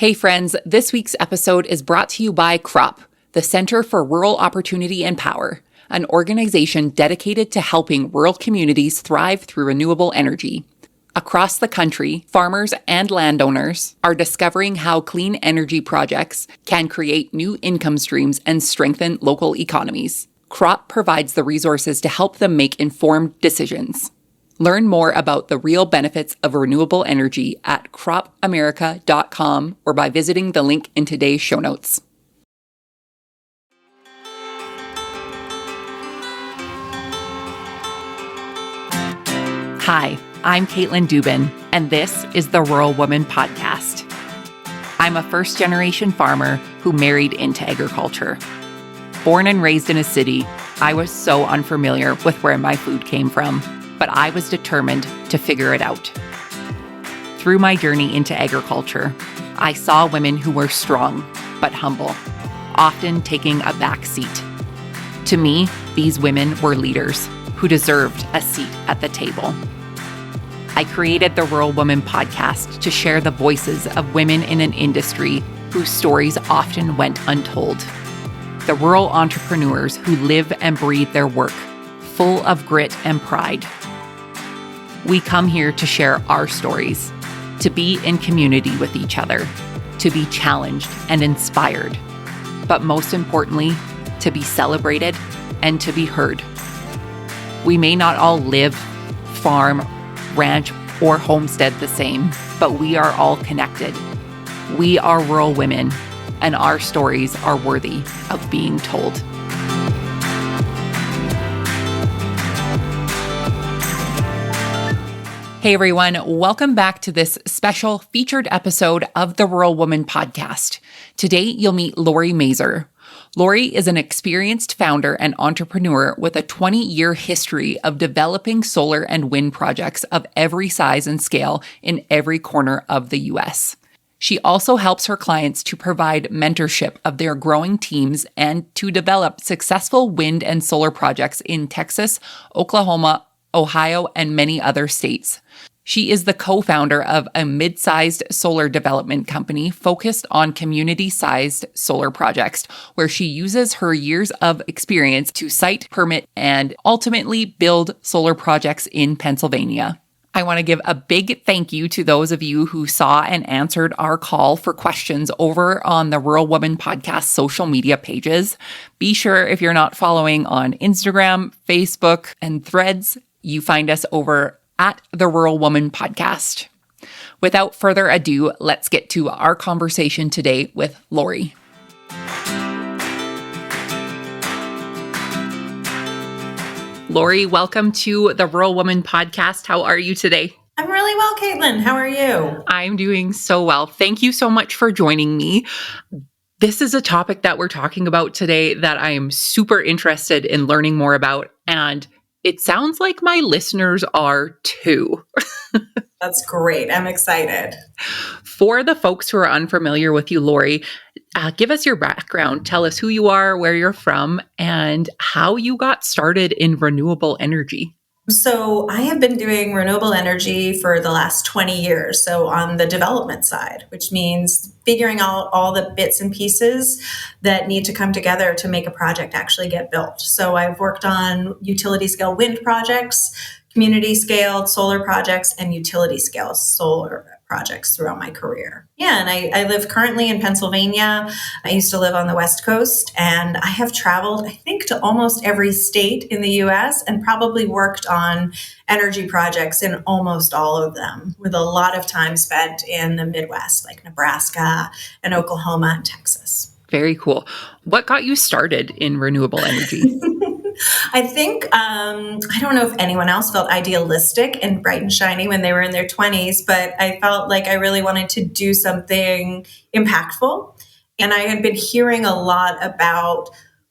Hey friends, this week's episode is brought to you by CROP, the Center for Rural Opportunity and Power, an organization dedicated to helping rural communities thrive through renewable energy. Across the country, farmers and landowners are discovering how clean energy projects can create new income streams and strengthen local economies. CROP provides the resources to help them make informed decisions. Learn more about the real benefits of renewable energy at cropamerica.com or by visiting the link in today's show notes. Hi, I'm Caitlin Dubin, and this is the Rural Woman Podcast. I'm a first-generation farmer who married into agriculture. Born and raised in a city, I was so unfamiliar with where my food came from, but I was determined to figure it out. Through my journey into agriculture, I saw women who were strong but humble, often taking a back seat. To me, these women were leaders who deserved a seat at the table. I created the Rural Woman Podcast to share the voices of women in an industry whose stories often went untold. The rural entrepreneurs who live and breathe their work, full of grit and pride. We come here to share our stories, to be in community with each other, to be challenged and inspired, but most importantly, to be celebrated and to be heard. We may not all live, farm, ranch, or homestead the same, but we are all connected. We are rural women, and our stories are worthy of being told. Hey everyone, welcome back to this special featured episode of the Rural Woman Podcast. Today you'll meet Laurie Mazer. Laurie is an experienced founder and entrepreneur with a 20-year history of developing solar and wind projects of every size and scale in every corner of the U.S. She also helps her clients to provide mentorship of their growing teams and to develop successful wind and solar projects in Texas, Oklahoma, Ohio, and many other states. She is the co-founder of a mid-sized solar development company focused on community-sized solar projects, where she uses her years of experience to site, permit, and ultimately build solar projects in Pennsylvania. I want to give a big thank you to those of you who saw and answered our call for questions over on the Rural Woman Podcast social media pages. Be sure, if you're not following on Instagram, Facebook, and Threads, you find us over at the Rural Woman Podcast. Without further ado, let's get to our conversation today with Laurie. Laurie, welcome to the Rural Woman Podcast. How are you today? I'm really well, Caitlin. How are you? I'm doing so well. Thank you so much for joining me. This is a topic that we're talking about today that I am super interested in learning more about, and it sounds like my listeners are too. That's great. I'm excited. For the folks who are unfamiliar with you, Laurie, give us your background. Tell us who you are, where you're from, and how you got started in renewable energy. So I have been doing renewable energy for the last 20 years. So on the development side, which means figuring out all the bits and pieces that need to come together to make a project actually get built. So I've worked on utility scale wind projects, community scaled solar projects, and utility scale solar projects throughout my career. Yeah, and I live currently in Pennsylvania. I used to live on the West Coast, and I have traveled, I think, to almost every state in the U.S. and probably worked on energy projects in almost all of them, with a lot of time spent in the Midwest, like Nebraska and Oklahoma and Texas. Very cool. What got you started in renewable energy? I think, I don't know if anyone else felt idealistic and bright and shiny when they were in their 20s, but I felt like I really wanted to do something impactful. And I had been hearing a lot about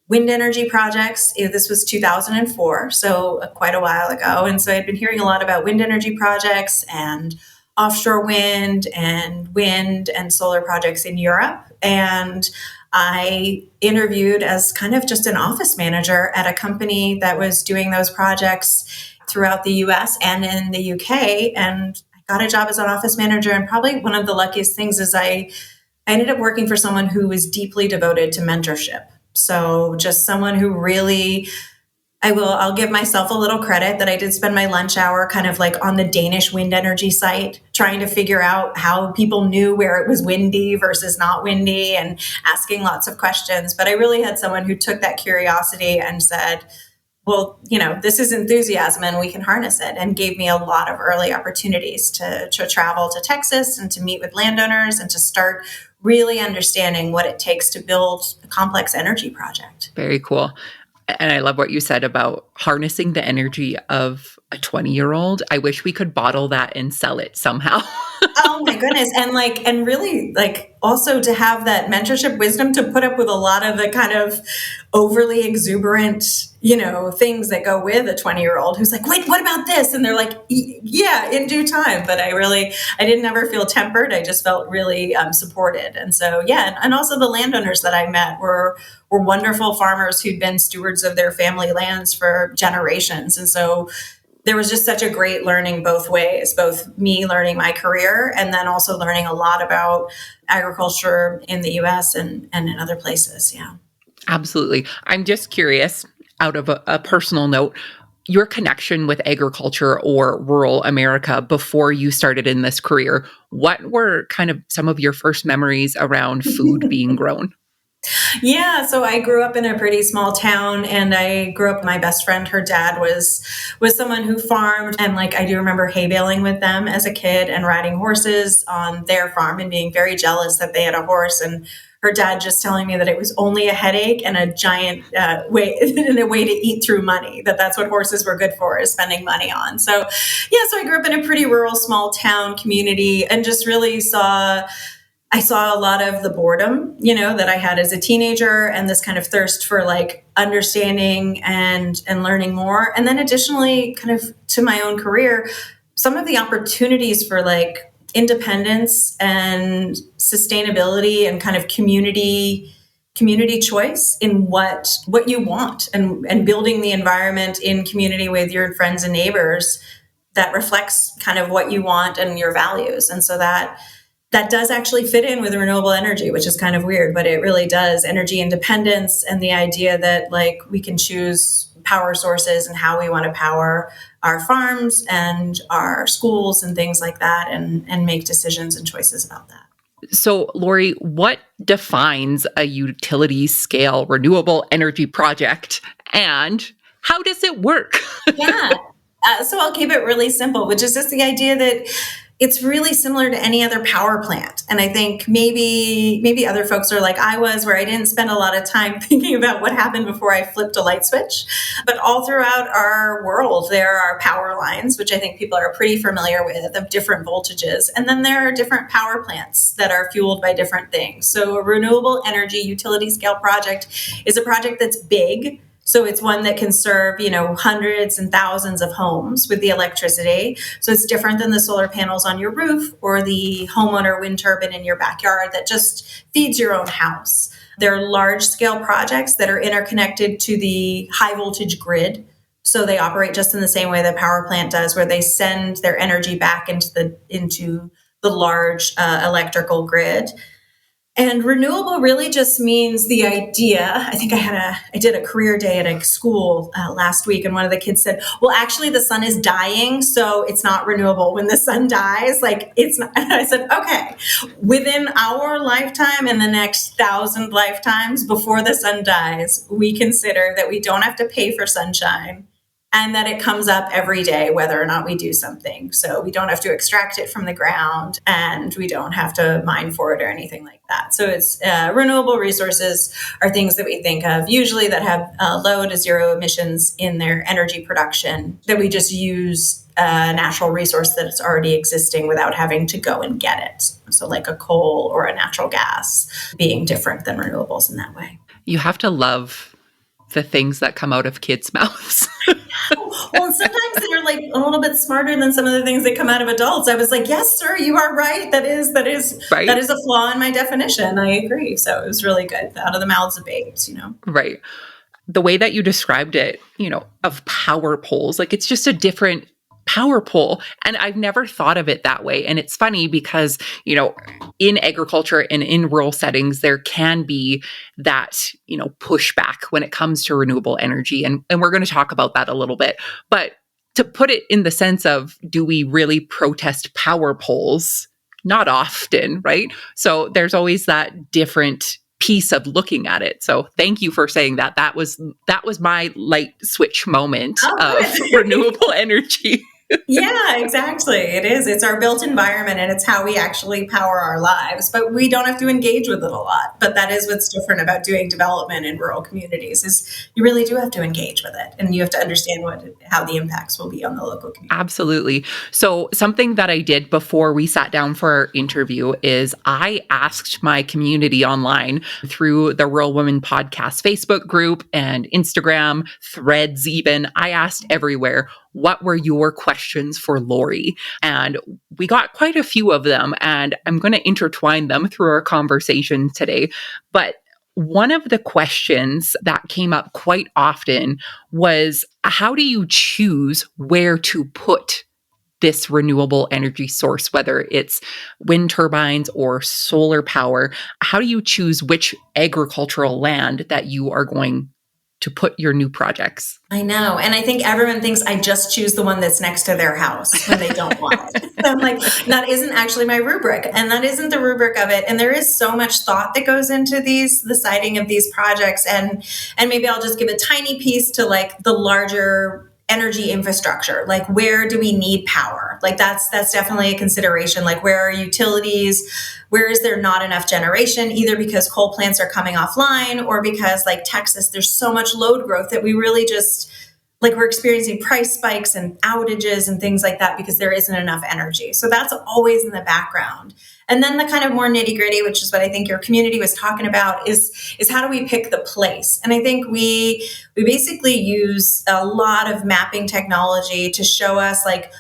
wind energy projects. This was 2004, so quite a while ago. And so I'd been hearing a lot about wind energy projects and offshore wind and solar projects in Europe. And I interviewed as kind of just an office manager at a company that was doing those projects throughout the US and in the UK. And I got a job as an office manager. And probably one of the luckiest things is I I ended up working for someone who was deeply devoted to mentorship. So just someone who really, I'll give myself a little credit that I did spend my lunch hour kind of like on the Danish wind energy site, trying to figure out how people knew where it was windy versus not windy and asking lots of questions. But I really had someone who took that curiosity and said, well, this is enthusiasm and we can harness it, and gave me a lot of early opportunities to travel to Texas and to meet with landowners and to start really understanding what it takes to build a complex energy project. Very cool. And I love what you said about harnessing the energy of a 20-year-old. I wish we could bottle that and sell it somehow. Oh my goodness. And really also to have that mentorship wisdom to put up with a lot of the kind of overly exuberant, things that go with a 20-year-old who's like, wait, what about this? And they're like, yeah, in due time. But I didn't ever feel tempered. I just felt really supported. And so, yeah. And also the landowners that I met were wonderful farmers who'd been stewards of their family lands for generations. And so there was just such a great learning both ways, both me learning my career and then also learning a lot about agriculture in the US and in other places. Yeah. Absolutely. I'm just curious, out of a personal note, your connection with agriculture or rural America before you started in this career. What were kind of some of your first memories around food being grown? Yeah, so I grew up in a pretty small town, and I grew up, my best friend, her dad was someone who farmed, and I do remember hay baling with them as a kid and riding horses on their farm and being very jealous that they had a horse, and her dad just telling me that it was only a headache and a giant way and a way to eat through money, that's what horses were good for, is spending money on. So yeah, so I grew up in a pretty rural small town community and just really saw a lot of the boredom, that I had as a teenager, and this kind of thirst for understanding and learning more. And then additionally, kind of to my own career, some of the opportunities for independence and sustainability and kind of community choice in what you want, and building the environment in community with your friends and neighbors that reflects kind of what you want and your values. And so that does actually fit in with renewable energy, which is kind of weird, but it really does. Energy independence and the idea that we can choose power sources and how we want to power our farms and our schools and things like that, and make decisions and choices about that. So, Laurie, what defines a utility scale renewable energy project, and how does it work? Yeah. So I'll keep it really simple, which is just the idea that it's really similar to any other power plant. And I think maybe other folks are like I was, where I didn't spend a lot of time thinking about what happened before I flipped a light switch. But all throughout our world, there are power lines, which I think people are pretty familiar with, of different voltages. And then there are different power plants that are fueled by different things. So a renewable energy utility scale project is a project that's big. So it's one that can serve, hundreds and thousands of homes with the electricity. So it's different than the solar panels on your roof or the homeowner wind turbine in your backyard that just feeds your own house. They're large scale projects that are interconnected to the high voltage grid. So they operate just in the same way the power plant does, where they send their energy back into the large electrical grid. And renewable really just means the idea. I think I did a career day at a school last week, and one of the kids said, well, actually the sun is dying, so it's not renewable. When the sun dies, it's not. And I said, okay, within our lifetime and the next 1,000 lifetimes before the sun dies, we consider that we don't have to pay for sunshine, and that it comes up every day, whether or not we do something. So we don't have to extract it from the ground, and we don't have to mine for it or anything like that. So it's renewable resources are things that we think of usually that have low to zero emissions in their energy production, that we just use a natural resource that is already existing without having to go and get it. So like a coal or a natural gas being different than renewables in that way. You have to love the things that come out of kids' mouths. Well, sometimes they're a little bit smarter than some of the things that come out of adults. I was like, yes, sir, you are right. That is right. That is a flaw in my definition. I agree. So it was really good, out of the mouths of babes, Right. The way that you described it, of power poles, it's just a different power pole. And I've never thought of it that way. And it's funny because, in agriculture and in rural settings, there can be that, pushback when it comes to renewable energy. And we're going to talk about that a little bit. But to put it in the sense of, do we really protest power poles? Not often, right? So there's always that different piece of looking at it. So thank you for saying that. That was my light switch moment of renewable energy. Yeah, exactly. It is. It's our built environment and it's how we actually power our lives, but we don't have to engage with it a lot. But that is what's different about doing development in rural communities is you really do have to engage with it and you have to understand how the impacts will be on the local community. Absolutely. So something that I did before we sat down for our interview is I asked my community online through the Rural Women Podcast Facebook group and Instagram, Threads even. I asked everywhere, what were your questions for Laurie? And we got quite a few of them, and I'm going to intertwine them through our conversation today. But one of the questions that came up quite often was, how do you choose where to put this renewable energy source, whether it's wind turbines or solar power? How do you choose which agricultural land that you are going to put your new projects? I know. And I think everyone thinks I just choose the one that's next to their house when they don't want it. I'm like, that isn't actually my rubric. And that isn't the rubric of it. And there is so much thought that goes into the siting of these projects. And maybe I'll just give a tiny piece to like the larger energy infrastructure. Like, where do we need power? Like that's definitely a consideration. Like, where are utilities? Where is there not enough generation, either because coal plants are coming offline or because, like Texas, there's so much load growth that we really just, like, we're experiencing price spikes and outages and things like that because there isn't enough energy. So that's always in the background. And then the kind of more nitty gritty, which is what I think your community was talking about, is how do we pick the place? And I think we basically use a lot of mapping technology to show us, like,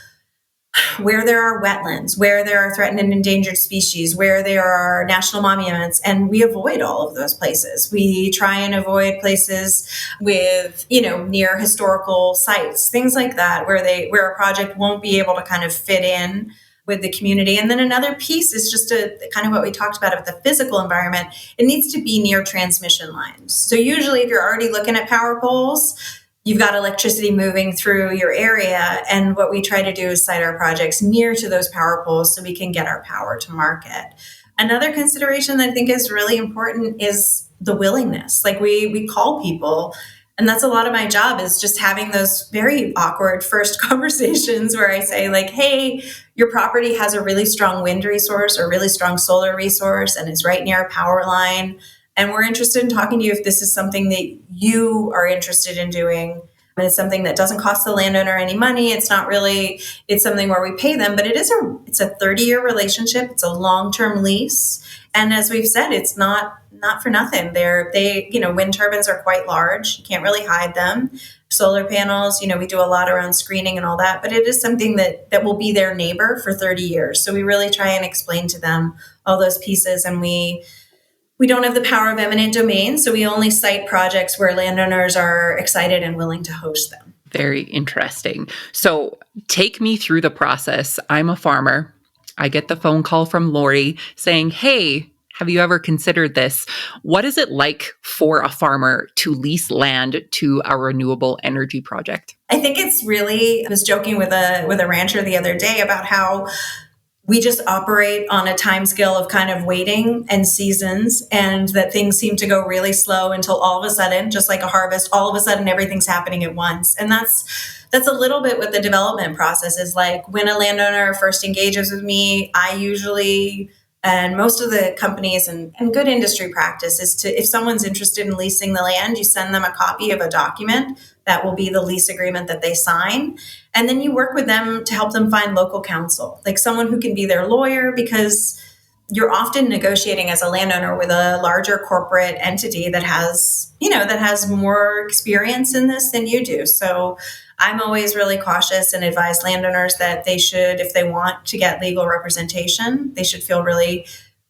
where there are wetlands, where there are threatened and endangered species, where there are national monuments, and we avoid all of those places. We try and avoid places with, near historical sites, things like that, where a project won't be able to kind of fit in with the community. And then another piece is just kind of what we talked about the physical environment. It needs to be near transmission lines. So usually if you're already looking at power poles, you've got electricity moving through your area. And what we try to do is site our projects near to those power poles so we can get our power to market. Another consideration that I think is really important is the willingness. Like we call people, and that's a lot of my job, is just having those very awkward first conversations where I say, like, hey, your property has a really strong wind resource or really strong solar resource and is right near a power line. And we're interested in talking to you if this is something that you are interested in doing. And it's something that doesn't cost the landowner any money. It's something where we pay them, but it's a 30-year relationship. It's a long-term lease. And as we've said, it's not for nothing. Wind turbines are quite large. You can't really hide them. Solar panels, we do a lot around screening and all that, but it is something that will be their neighbor for 30 years. So we really try and explain to them all those pieces. And we don't have the power of eminent domain, so we only cite projects where landowners are excited and willing to host them. Very interesting. So take me through the process. I'm a farmer. I get the phone call from Laurie saying, hey, have you ever considered this? What is it like for a farmer to lease land to a renewable energy project? I think it's really, I was joking with a rancher the other day about how we just operate on a time scale of kind of waiting and seasons, and that things seem to go really slow until all of a sudden, just like a harvest, all of a sudden everything's happening at once. And that's a little bit what the development process is like. When a landowner first engages with me, I usually, and most of the companies and good industry practice is to, if someone's interested in leasing the land, you send them a copy of a document that will be the lease agreement that they sign. And then you work with them to help them find local counsel, like someone who can be their lawyer, because you're often negotiating as a landowner with a larger corporate entity that has more experience in this than you do. So I'm always really cautious and advise landowners that they should, if they want to get legal representation, they should feel really,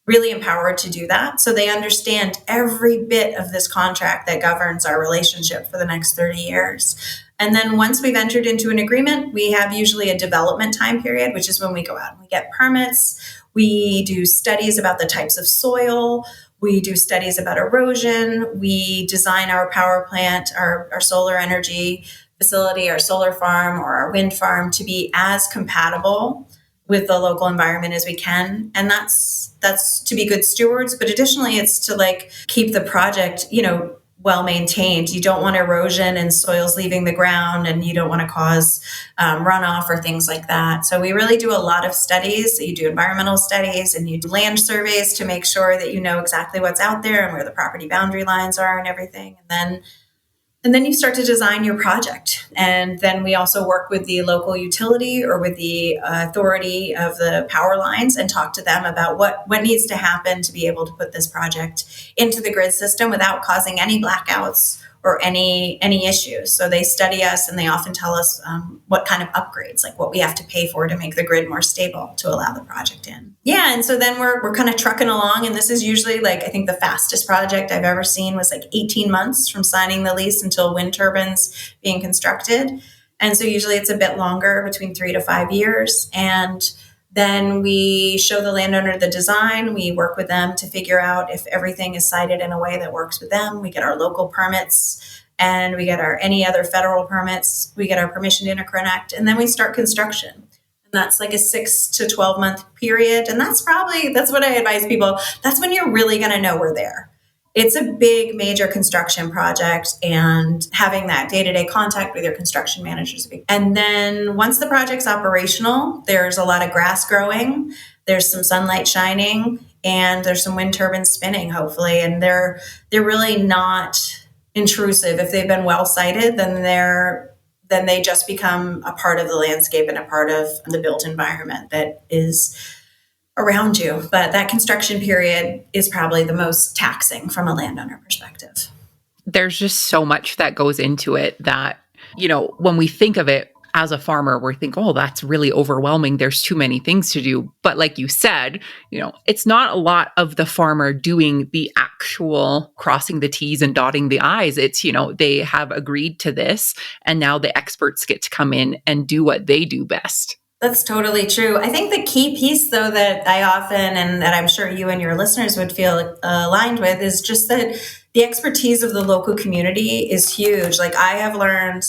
really empowered to do that. So they understand every bit of this contract that governs our relationship for the next 30 years. And then once we've entered into an agreement, we have usually a development time period, which is when we go out and we get permits. We do studies about the types of soil. We do studies about erosion. We design our power plant, our solar energy facility, our solar farm, or our wind farm to be as compatible with the local environment as we can. And that's to be good stewards. But additionally, it's to like keep the project, well maintained. You don't want erosion and soils leaving the ground, and you don't want to cause runoff or things like that. So we really do a lot of studies. So you do environmental studies and you do land surveys to make sure that you know exactly what's out there and where the property boundary lines are and everything. And then you start to design your project. And then we also work with the local utility or with the authority of the power lines and talk to them about what needs to happen to be able to put this project into the grid system without causing any blackouts or any issues. So they study us and they often tell us what kind of upgrades, like what we have to pay for to make the grid more stable to allow the project in. Yeah, and so then we're kind of trucking along, and this is usually like, I think the fastest project I've ever seen was like 18 months from signing the lease until wind turbines being constructed. And so usually it's a bit longer, between 3 to 5 years. And then we show the landowner the design. We work with them to figure out if everything is sited in a way that works with them. We get our local permits and we get any other federal permits. We get our permission to interconnect, and then we start construction. And that's like a 6 to 12 month period. And that's what I advise people. That's when you're really going to know we're there. It's a big, major construction project, and having that day-to-day contact with your construction managers. And then once the project's operational, there's a lot of grass growing, there's some sunlight shining, and there's some wind turbines spinning, hopefully. And they're really not intrusive. If they've been well sited, then they just become a part of the landscape and a part of the built environment that is around you. But that construction period is probably the most taxing from a landowner perspective. There's just so much that goes into it that, when we think of it as a farmer, we think, oh, that's really overwhelming. There's too many things to do. But like you said, it's not a lot of the farmer doing the actual crossing the T's and dotting the I's. It's, they have agreed to this, and now the experts get to come in and do what they do best. That's totally true. I think the key piece, though, that I often, and that I'm sure you and your listeners would feel aligned with, is just that the expertise of the local community is huge. Like I have learned,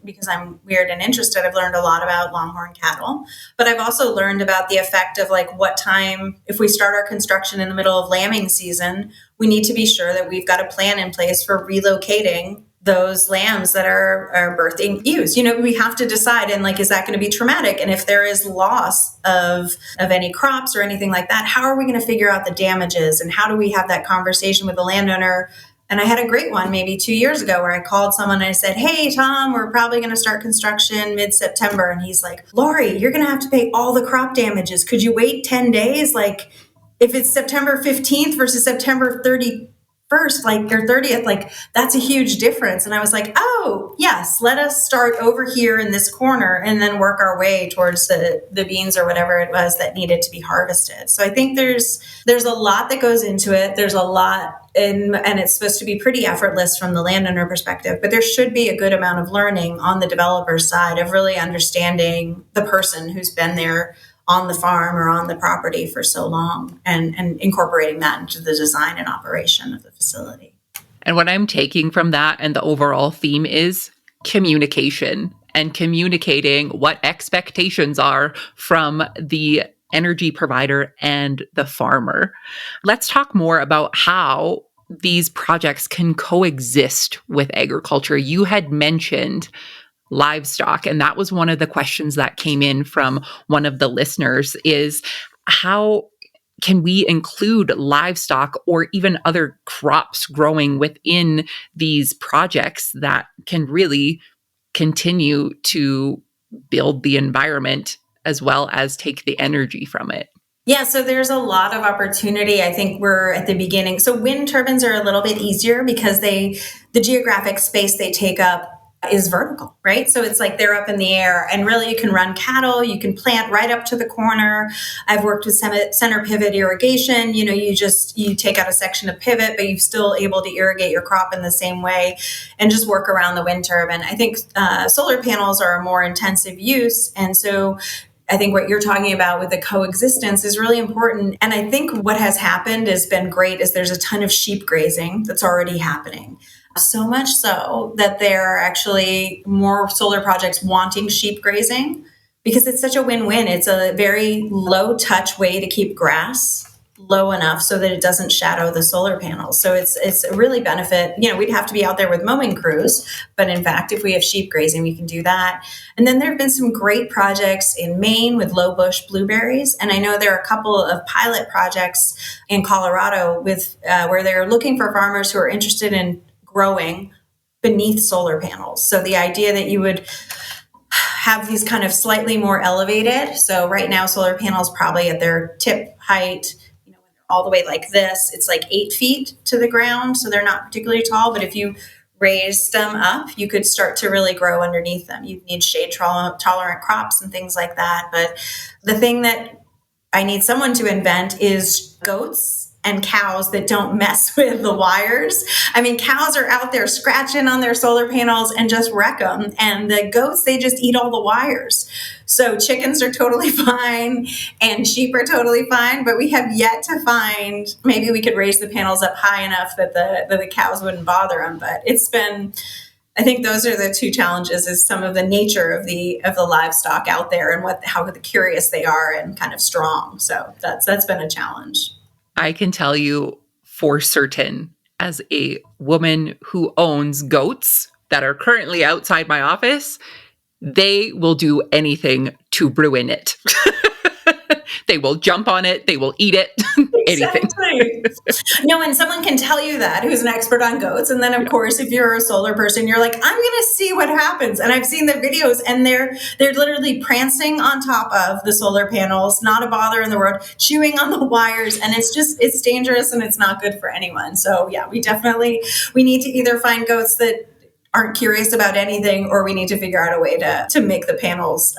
because I'm weird and interested, I've learned a lot about longhorn cattle, but I've also learned about the effect of like what time, if we start our construction in the middle of lambing season, we need to be sure that we've got a plan in place for relocating those lambs that are birthing ewes. We have to decide, and like, is that going to be traumatic? And if there is loss of any crops or anything like that, how are we going to figure out the damages? And how do we have that conversation with the landowner? And I had a great one maybe 2 years ago where I called someone and I said, hey, Tom, we're probably going to start construction mid-September. And he's like, Laurie, you're going to have to pay all the crop damages. Could you wait 10 days? Like if it's September 15th versus September 31st, like, or 30th, like that's a huge difference. And I was like, oh yes, let us start over here in this corner and then work our way towards the beans or whatever it was that needed to be harvested. So I think there's a lot that goes into it. There's a lot and it's supposed to be pretty effortless from the landowner perspective, but there should be a good amount of learning on the developer's side of really understanding the person who's been there on the farm or on the property for so long, and incorporating that into the design and operation of the facility. And what I'm taking from that and the overall theme is communication, and communicating what expectations are from the energy provider and the farmer. Let's talk more about how these projects can coexist with agriculture. You had mentioned livestock, and that was one of the questions that came in from one of the listeners, is how can we include livestock or even other crops growing within these projects that can really continue to build the environment as well as take the energy from it? Yeah, so there's a lot of opportunity. I think we're at the beginning. So wind turbines are a little bit easier because the geographic space they take up is vertical, right? So it's like they're up in the air, and really you can run cattle, you can plant right up to the corner. I've worked with center pivot irrigation. You take out a section of pivot, but you're still able to irrigate your crop in the same way and just work around the wind turbine. I think solar panels are a more intensive use. And so I think what you're talking about with the coexistence is really important. And I think what has happened has been great is there's a ton of sheep grazing that's already happening. So much so that there are actually more solar projects wanting sheep grazing because it's such a win-win. It's a very low touch way to keep grass low enough so that it doesn't shadow the solar panels. So it's a really benefit. We'd have to be out there with mowing crews, but in fact, if we have sheep grazing, we can do that. And then there have been some great projects in Maine with low bush blueberries. And I know there are a couple of pilot projects in Colorado with where they're looking for farmers who are interested in growing beneath solar panels. So the idea that you would have these kind of slightly more elevated. So right now, solar panels probably at their tip height, all the way like this, it's like 8 feet to the ground. So they're not particularly tall, but if you raised them up, you could start to really grow underneath them. You'd need shade tolerant crops and things like that. But the thing that I need someone to invent is goats and cows that don't mess with the wires. I mean, cows are out there scratching on their solar panels and just wreck them. And the goats, they just eat all the wires. So chickens are totally fine and sheep are totally fine, but we have yet to find, maybe we could raise the panels up high enough that the cows wouldn't bother them. But it's been, I think those are the two challenges, is some of the nature of the livestock out there and how curious they are and kind of strong. So that's been a challenge. I can tell you for certain, as a woman who owns goats that are currently outside my office, they will do anything to ruin it. They will jump on it. They will eat it. Anything. Exactly. No, and someone can tell you that who's an expert on goats. And then, of course, if you're a solar person, you're like, I'm going to see what happens. And I've seen the videos, and they're literally prancing on top of the solar panels, not a bother in the world, chewing on the wires. And it's dangerous and it's not good for anyone. So, yeah, we need to either find goats that aren't curious about anything, or we need to figure out a way to make the panels,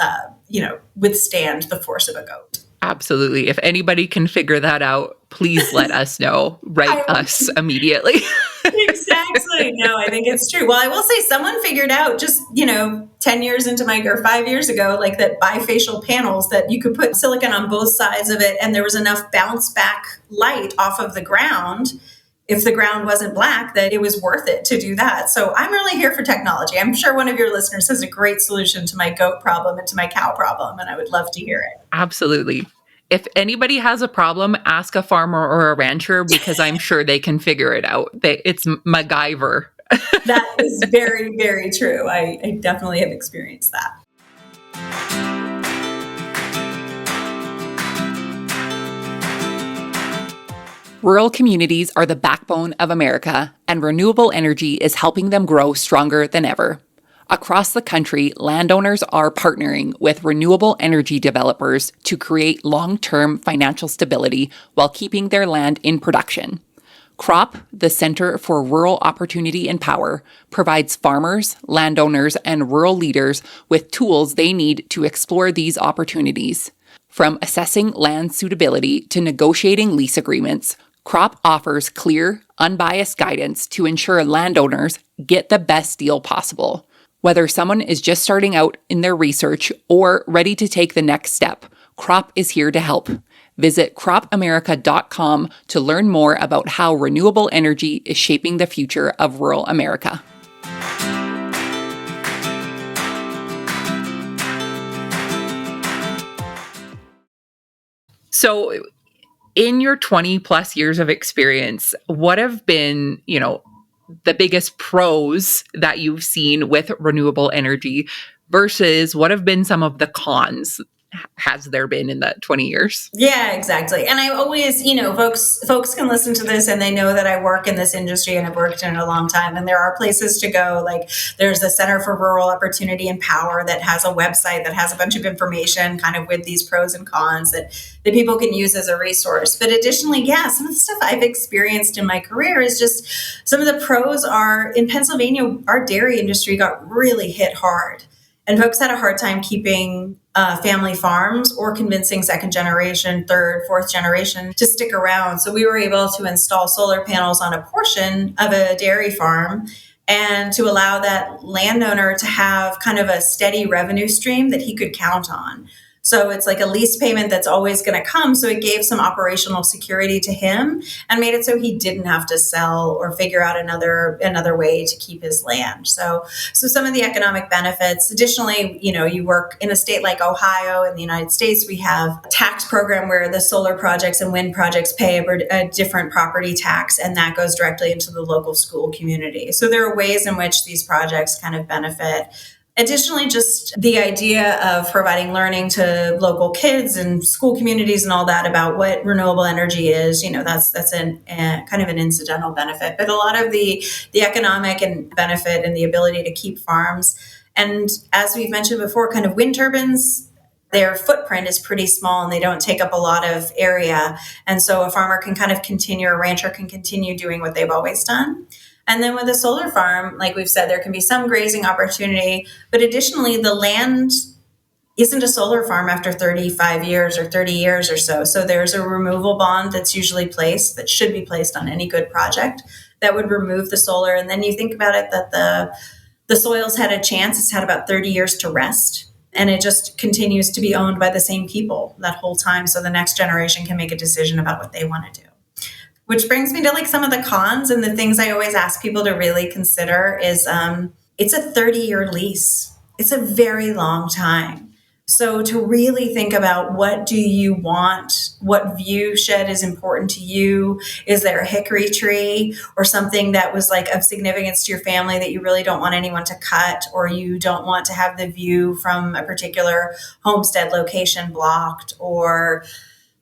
withstand the force of a goat. Absolutely. If anybody can figure that out, please let us know. Write us immediately. Exactly. No, I think it's true. Well, I will say someone figured out just, 10 years into or 5 years ago, like that bifacial panels that you could put silicon on both sides of it, and there was enough bounce back light off of the ground. If the ground wasn't black, that it was worth it to do that. So I'm really here for technology. I'm sure one of your listeners has a great solution to my goat problem and to my cow problem, and I would love to hear it. Absolutely. If anybody has a problem, ask a farmer or a rancher, because I'm sure they can figure it out. It's MacGyver. That is very, very true. I definitely have experienced that. Rural communities are the backbone of America, and renewable energy is helping them grow stronger than ever. Across the country, landowners are partnering with renewable energy developers to create long-term financial stability while keeping their land in production. CROP, the Center for Rural Opportunity and Power, provides farmers, landowners, and rural leaders with tools they need to explore these opportunities. From assessing land suitability to negotiating lease agreements, CROP offers clear, unbiased guidance to ensure landowners get the best deal possible. Whether someone is just starting out in their research or ready to take the next step, CROP is here to help. Visit cropamerica.com to learn more about how renewable energy is shaping the future of rural America. So, in your 20 plus years of experience, what have been, the biggest pros that you've seen with renewable energy versus what have been some of the cons has there been in that 20 years? Yeah, exactly. And I always, folks can listen to this and they know that I work in this industry and I've worked in it a long time. And there are places to go. Like there's the Center for Rural Opportunity and Power that has a website that has a bunch of information kind of with these pros and cons that people can use as a resource. But additionally, yeah, some of the stuff I've experienced in my career is just some of the pros are in Pennsylvania, our dairy industry got really hit hard. And folks had a hard time keeping family farms or convincing second generation, third, fourth generation to stick around. So we were able to install solar panels on a portion of a dairy farm and to allow that landowner to have kind of a steady revenue stream that he could count on. So it's like a lease payment that's always going to come. So it gave some operational security to him and made it so he didn't have to sell or figure out another way to keep his land. So some of the economic benefits. Additionally, you work in a state like Ohio in the United States, we have a tax program where the solar projects and wind projects pay a different property tax, and that goes directly into the local school community. So there are ways in which these projects kind of benefit. Additionally, just the idea of providing learning to local kids and school communities and all that about what renewable energy is, that's kind of an incidental benefit. But a lot of the economic and benefit and the ability to keep farms. And as we've mentioned before, kind of wind turbines, their footprint is pretty small and they don't take up a lot of area. And so a farmer can kind of a rancher can continue doing what they've always done. And then with a solar farm, like we've said, there can be some grazing opportunity, but additionally, the land isn't a solar farm after 35 years or 30 years or so. So there's a removal bond that's usually placed, that should be placed on any good project, that would remove the solar. And then you think about it that the soil's had a chance, it's had about 30 years to rest. And it just continues to be owned by the same people that whole time. So the next generation can make a decision about what they want to do. Which brings me to like some of the cons and the things I always ask people to really consider is it's a 30-year lease. It's a very long time. So to really think about what do you want, what view shed is important to you, is there a hickory tree or something that was like of significance to your family that you really don't want anyone to cut, or you don't want to have the view from a particular homestead location blocked, or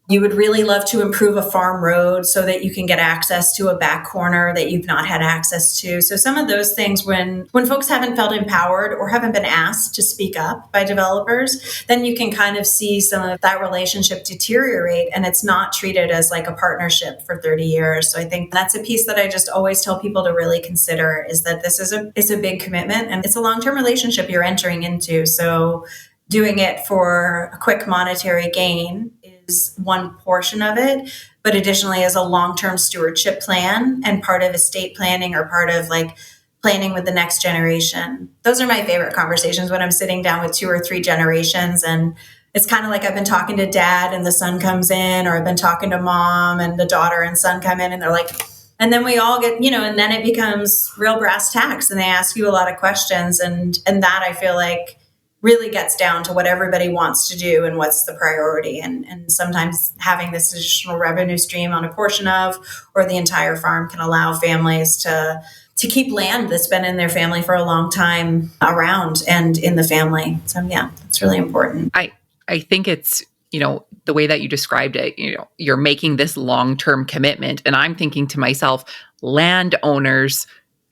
you would really love to improve a farm road so that you can get access to a back corner that you've not had access to. So some of those things, when folks haven't felt empowered or haven't been asked to speak up by developers, then you can kind of see some of that relationship deteriorate, and it's not treated as like a partnership for 30 years. So I think that's a piece that I just always tell people to really consider, is that this is it's a big commitment and it's a long-term relationship you're entering into. So doing it for a quick monetary gain is one portion of it, but additionally as a long-term stewardship plan and part of estate planning or part of like planning with the next generation. Those are my favorite conversations, when I'm sitting down with 2 or 3 generations, and it's kind of like I've been talking to dad and the son comes in, or I've been talking to mom and the daughter and son come in, and they're like, and then we all get, and then it becomes real brass tacks and they ask you a lot of questions, and that I feel like really gets down to what everybody wants to do and what's the priority. And sometimes having this additional revenue stream on a portion of, or the entire farm, can allow families to keep land that's been in their family for a long time around and in the family. So yeah, it's really important. I think it's, the way that you described it, you're making this long-term commitment. And I'm thinking to myself, landowners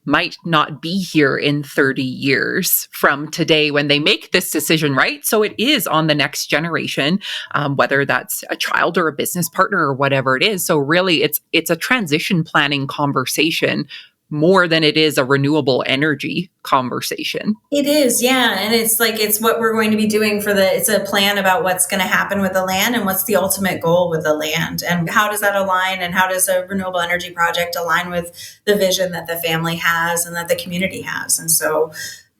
might not be here in 30 years from today when they make this decision, right? So it is on the next generation, whether that's a child or a business partner or whatever it is. So really, it's a transition planning conversation more than it is a renewable energy conversation. It is, yeah. And it's what we're going to be doing it's a plan about what's going to happen with the land and what's the ultimate goal with the land. And how does that align, and how does a renewable energy project align with the vision that the family has and that the community has? And so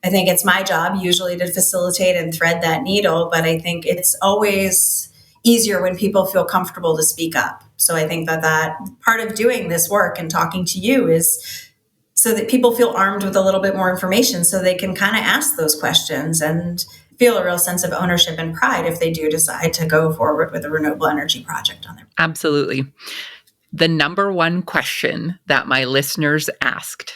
I think it's my job usually to facilitate and thread that needle, but I think it's always easier when people feel comfortable to speak up. So I think that part of doing this work and talking to you is so that people feel armed with a little bit more information, so they can kind of ask those questions and feel a real sense of ownership and pride if they do decide to go forward with a renewable energy project on their. Absolutely. The number one question that my listeners asked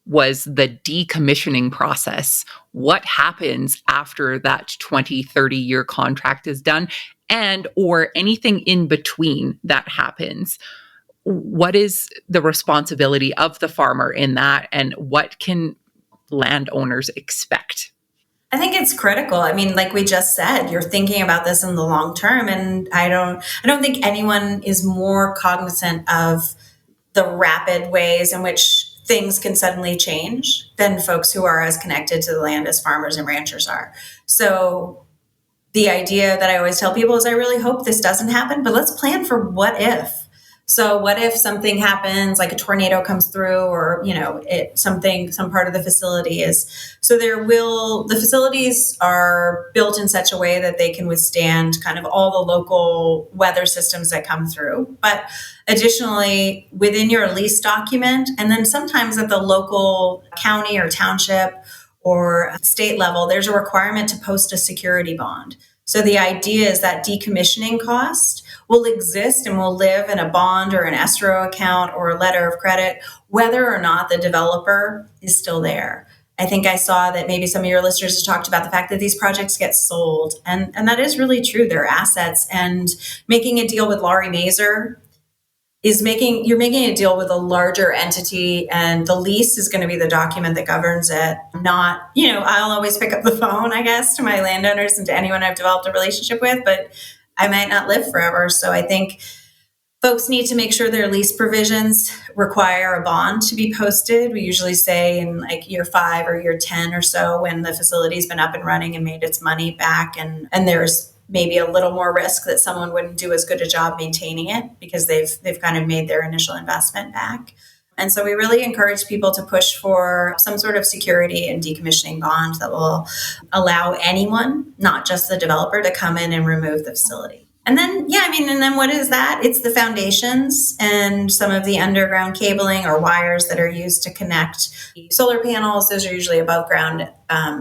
was the decommissioning process. What happens after that 20, 30-year contract is done, and or anything in between that happens? What is the responsibility of the farmer in that, and what can landowners expect? I think it's critical. I mean, like we just said, you're thinking about this in the long term, and I don't think anyone is more cognizant of the rapid ways in which things can suddenly change than folks who are as connected to the land as farmers and ranchers are. So the idea that I always tell people is I really hope this doesn't happen, but let's plan for what if. So what if something happens, like a tornado comes through, or some part of the facility is, so the facilities are built in such a way that they can withstand kind of all the local weather systems that come through. But additionally, within your lease document, and then sometimes at the local county or township or state level, there's a requirement to post a security bond. So the idea is that decommissioning cost will exist and will live in a bond or an escrow account or a letter of credit, whether or not the developer is still there. I think I saw that maybe some of your listeners have talked about the fact that these projects get sold. And that is really true. They're assets. And making a deal with Laurie Mazer you're making a deal with a larger entity, and the lease is going to be the document that governs it. Not, I'll always pick up the phone, I guess, to my landowners and to anyone I've developed a relationship with, but I might not live forever. So I think folks need to make sure their lease provisions require a bond to be posted. We usually say in like year 5 or year 10 or so, when the facility's been up and running and made its money back, and there's maybe a little more risk that someone wouldn't do as good a job maintaining it because they've kind of made their initial investment back. And so we really encourage people to push for some sort of security and decommissioning bond that will allow anyone, not just the developer, to come in and remove the facility. And then, and then what is that? It's the foundations and some of the underground cabling or wires that are used to connect solar panels. Those are usually above ground,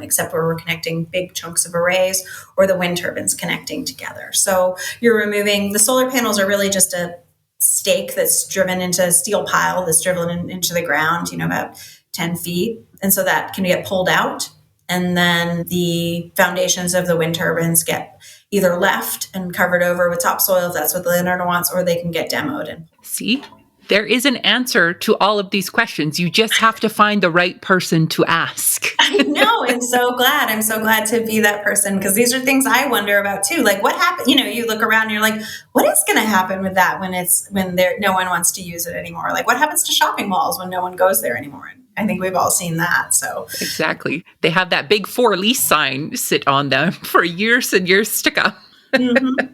except where we're connecting big chunks of arrays, or the wind turbines connecting together. So you're removing, the solar panels are really just a stake that's driven into a steel pile that's driven into the ground, about 10 feet. And so that can get pulled out. And then the foundations of the wind turbines get either left and covered over with topsoil if that's what the landowner wants, or they can get demoed. See, there is an answer to all of these questions. You just have to find the right person to ask. I know. I'm so glad to be that person, because these are things I wonder about too. Like, what happened? You look around and you're like, what is going to happen with that when no one wants to use it anymore? Like, what happens to shopping malls when no one goes there anymore? I think we've all seen that. So exactly. They have that big for lease sign sit on them for years and years to come. Mm-hmm.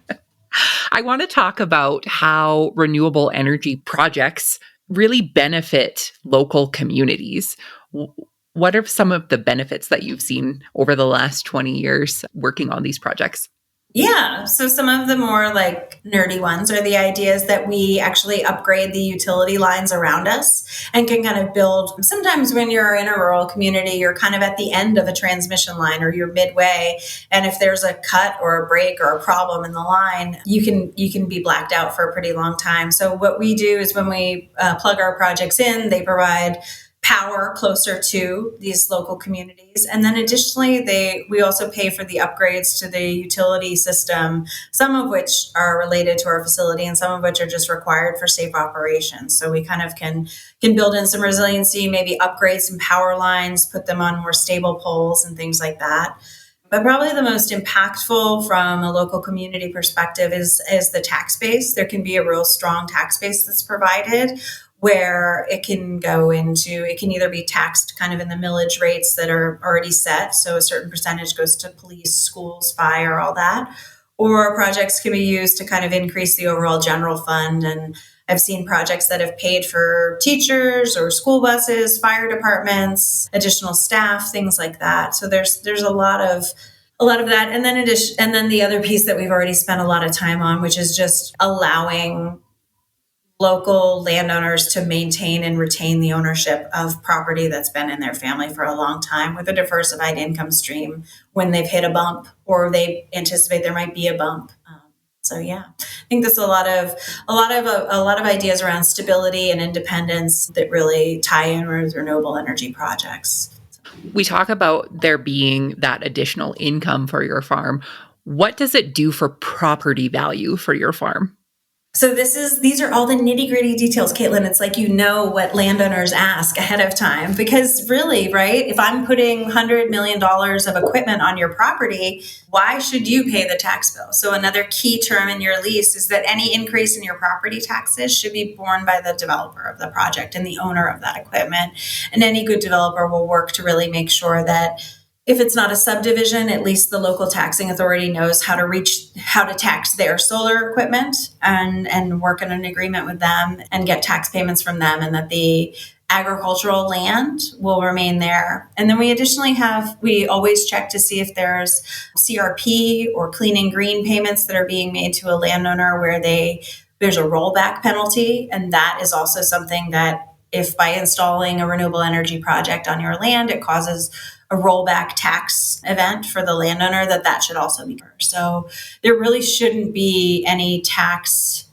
I want to talk about how renewable energy projects really benefit local communities. What are some of the benefits that you've seen over the last 20 years working on these projects? Yeah. So some of the more like nerdy ones are the ideas that we actually upgrade the utility lines around us and can kind of build. Sometimes when you're in a rural community, you're kind of at the end of a transmission line, or you're midway. And if there's a cut or a break or a problem in the line, you can be blacked out for a pretty long time. So what we do is when we plug our projects in, they provide power closer to these local communities. And then additionally, we also pay for the upgrades to the utility system, some of which are related to our facility and some of which are just required for safe operations. So we kind of can build in some resiliency, maybe upgrade some power lines, put them on more stable poles and things like that. But probably the most impactful from a local community perspective is the tax base. There can be a real strong tax base that's provided, where it can either be taxed kind of in the millage rates that are already set. So a certain percentage goes to police, schools, fire, all that. Or projects can be used to kind of increase the overall general fund. And I've seen projects that have paid for teachers or school buses, fire departments, additional staff, things like that. So there's a lot of that. And then the other piece that we've already spent a lot of time on, which is just allowing local landowners to maintain and retain the ownership of property that's been in their family for a long time, with a diversified income stream when they've hit a bump or they anticipate there might be a bump. So yeah, I think there's a lot of ideas around stability and independence that really tie in with renewable energy projects. We talk about there being that additional income for your farm. What does it do for property value for your farm? So these are all the nitty-gritty details, Caitlin. It's like what landowners ask ahead of time. Because really, right, if I'm putting $100 million of equipment on your property, why should you pay the tax bill? So another key term in your lease is that any increase in your property taxes should be borne by the developer of the project and the owner of that equipment. And any good developer will work to really make sure that if it's not a subdivision, at least the local taxing authority knows how to tax their solar equipment and work in an agreement with them and get tax payments from them, and that the agricultural land will remain there. And then we always check to see if there's CRP or clean and green payments that are being made to a landowner where there's a rollback penalty. And that is also something that if by installing a renewable energy project on your land, it causes a rollback tax event for the landowner, that should also be covered. So there really shouldn't be any tax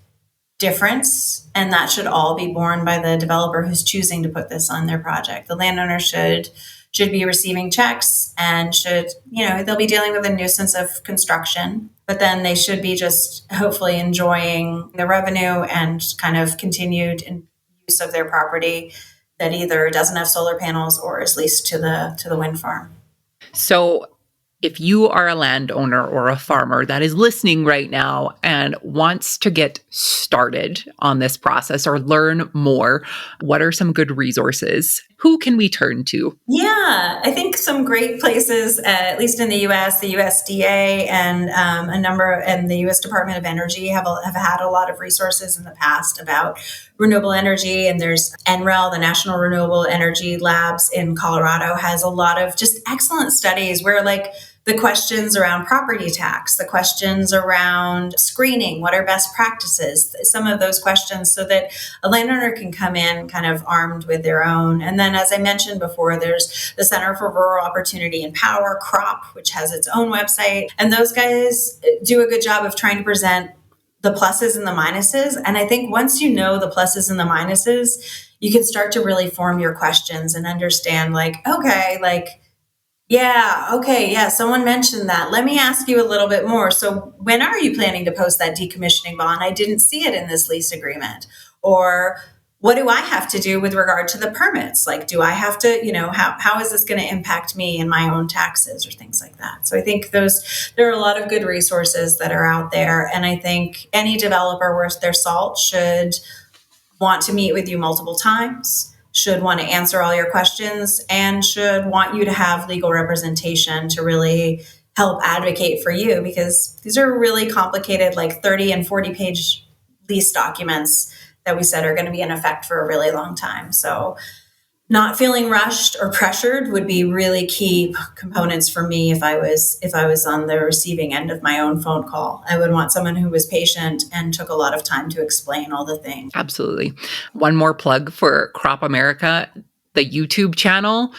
difference, and that should all be borne by the developer who's choosing to put this on their project. The landowner should be receiving checks and they'll be dealing with a nuisance of construction, but then they should be just hopefully enjoying the revenue and kind of continued use of their property that either doesn't have solar panels or is leased to the wind farm. So if you are a landowner or a farmer that is listening right now and wants to get started on this process or learn more, what are some good resources? Who can we turn to? Yeah, I think some great places, at least in the U.S., the USDA and and the U.S. Department of Energy have had a lot of resources in the past about renewable energy. And there's NREL, the National Renewable Energy Labs in Colorado, has a lot of just excellent studies where the questions around property tax, the questions around screening, what are best practices, some of those questions, so that a landowner can come in kind of armed with their own. And then, as I mentioned before, there's the Center for Rural Opportunity and Power, CROP, which has its own website. And those guys do a good job of trying to present the pluses and the minuses. And I think once you know the pluses and the minuses, you can start to really form your questions and understand someone mentioned that. Let me ask you a little bit more. So when are you planning to post that decommissioning bond? I didn't see it in this lease agreement. Or what do I have to do with regard to the permits? Do I have to, how is this going to impact me and my own taxes or things like that? So I think there are a lot of good resources that are out there. And I think any developer worth their salt should want to meet with you multiple times, should want to answer all your questions, and should want you to have legal representation to really help advocate for you, because these are really complicated, 30 and 40 page lease documents that we said are going to be in effect for a really long time. So not feeling rushed or pressured would be really key components for me if I was on the receiving end of my own phone call. I would want someone who was patient and took a lot of time to explain all the things. Absolutely. One more plug for Crop America. The YouTube channel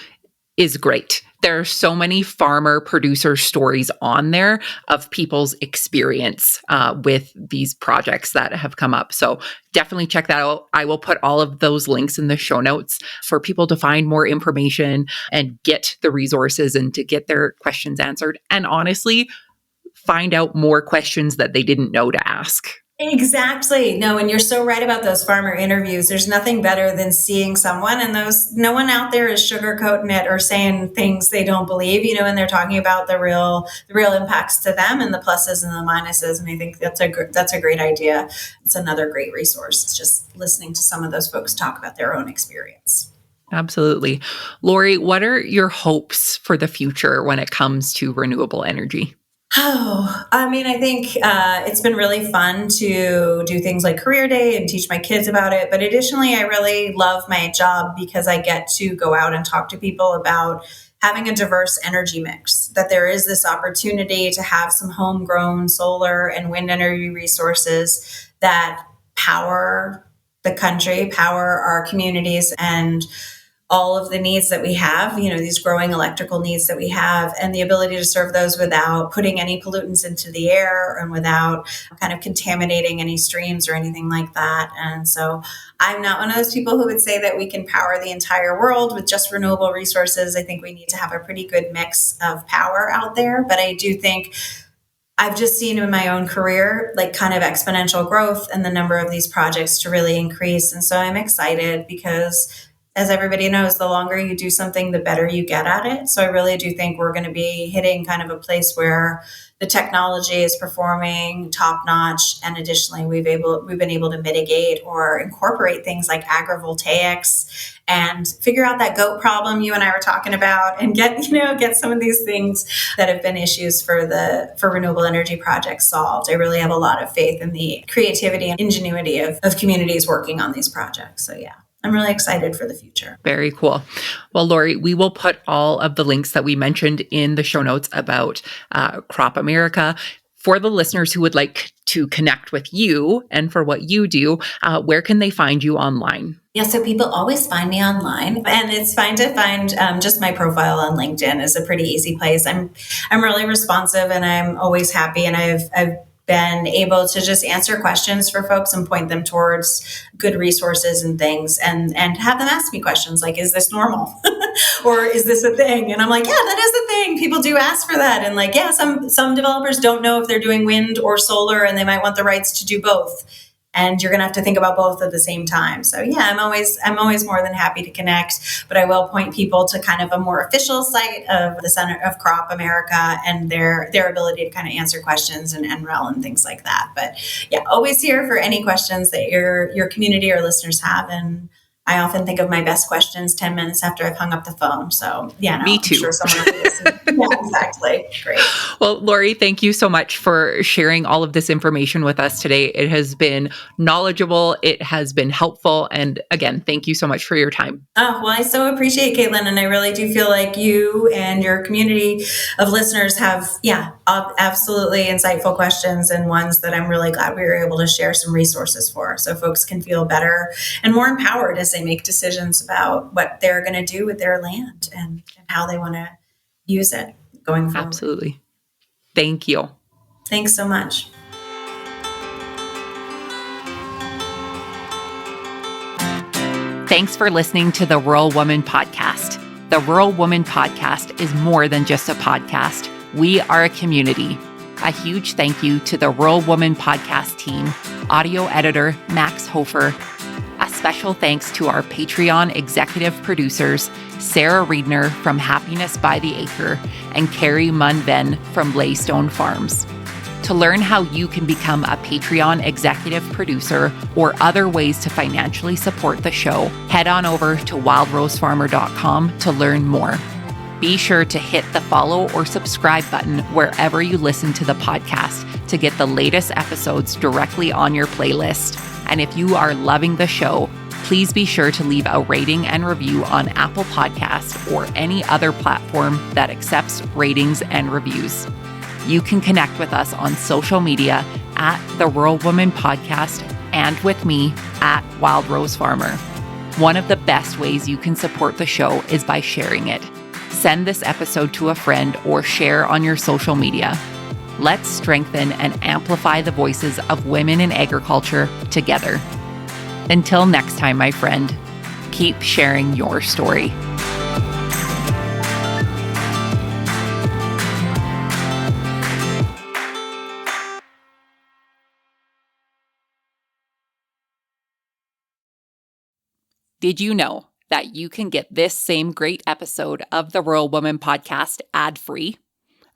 is great. There are so many farmer producer stories on there of people's experience with these projects that have come up. So definitely check that out. I will put all of those links in the show notes for people to find more information and get the resources and to get their questions answered. And honestly, find out more questions that they didn't know to ask. Exactly. No, and you're so right about those farmer interviews. There's nothing better than seeing someone, and no one out there is sugarcoating it or saying things they don't believe, and they're talking about the real impacts to them and the pluses and the minuses. And I think that's a great idea. It's another great resource. It's just listening to some of those folks talk about their own experience. Absolutely. Laurie, what are your hopes for the future when it comes to renewable energy? I think it's been really fun to do things like Career Day and teach my kids about it. But additionally, I really love my job because I get to go out and talk to people about having a diverse energy mix, that there is this opportunity to have some homegrown solar and wind energy resources that power the country, power our communities, and all of the needs that we have, these growing electrical needs that we have, and the ability to serve those without putting any pollutants into the air and without kind of contaminating any streams or anything like that. And so I'm not one of those people who would say that we can power the entire world with just renewable resources. I think we need to have a pretty good mix of power out there. But I do think I've just seen in my own career, like kind of exponential growth and the number of these projects to really increase. And so I'm excited because, as everybody knows, the longer you do something, the better you get at it. So I really do think we're going to be hitting kind of a place where the technology is performing top notch. And additionally, we've been able to mitigate or incorporate things like agrivoltaics and figure out that goat problem you and I were talking about, and get some of these things that have been issues for renewable energy projects solved. I really have a lot of faith in the creativity and ingenuity of communities working on these projects. So yeah, I'm really excited for the future. Very cool. Well, Laurie, we will put all of the links that we mentioned in the show notes about Crop America. For the listeners who would like to connect with you and for what you do, where can they find you online? Yeah, so people always find me online, and it's fine to find just my profile on LinkedIn is a pretty easy place. I'm really responsive, and I'm always happy, and I've been able to just answer questions for folks and point them towards good resources and things, and have them ask me questions like, is this normal? Or is this a thing? And I'm like, yeah, that is a thing. People do ask for that. And like, yeah, some developers don't know if they're doing wind or solar, and they might want the rights to do both. And you're going to have to think about both at the same time. So yeah, I'm always more than happy to connect, but I will point people to kind of a more official site of the Center of Crop America and their ability to kind of answer questions and NREL and things like that. But yeah, always here for any questions that your community or listeners have. And I often think of my best questions 10 minutes after I've hung up the phone. So yeah, Me too. I'm sure someone will listen. Yeah, exactly. Great. Well, Laurie, thank you so much for sharing all of this information with us today. It has been knowledgeable. It has been helpful. And again, thank you so much for your time. Oh, well, I so appreciate it, Caitlin. And I really do feel like you and your community of listeners have, absolutely insightful questions, and ones that I'm really glad we were able to share some resources for, so folks can feel better and more empowered as they make decisions about what they're going to do with their land and how they want to use it going forward. Absolutely. Thank you. Thanks so much. Thanks for listening to the Rural Woman Podcast. The Rural Woman Podcast is more than just a podcast. We are a community. A huge thank you to the Rural Woman Podcast team, audio editor Max Hofer. A special thanks to our Patreon executive producers, Sarah Riedner from Happiness by the Acre and Carrie Munven from Laystone Farms. To learn how you can become a Patreon executive producer or other ways to financially support the show, head on over to wildrosefarmer.com to learn more. Be sure to hit the follow or subscribe button wherever you listen to the podcast to get the latest episodes directly on your playlist. And if you are loving the show, please be sure to leave a rating and review on Apple Podcasts or any other platform that accepts ratings and reviews. You can connect with us on social media at The Rural Woman Podcast and with me at Wild Rose Farmer. One of the best ways you can support the show is by sharing it. Send this episode to a friend or share on your social media. Let's strengthen and amplify the voices of women in agriculture together. Until next time, my friend, keep sharing your story. Did you know that you can get this same great episode of the Rural Woman Podcast ad-free?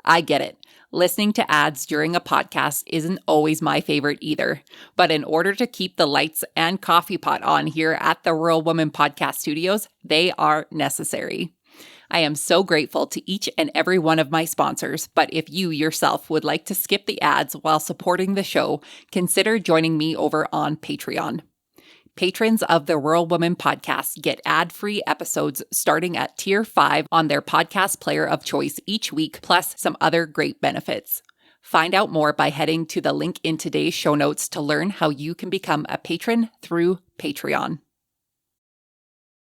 I get it. Listening to ads during a podcast isn't always my favorite either. But in order to keep the lights and coffee pot on here at the Rural Woman Podcast Studios, they are necessary. I am so grateful to each and every one of my sponsors, but if you yourself would like to skip the ads while supporting the show, consider joining me over on Patreon. Patrons of the Rural Woman Podcast get ad-free episodes starting at Tier 5 on their podcast player of choice each week, plus some other great benefits. Find out more by heading to the link in today's show notes to learn how you can become a patron through Patreon.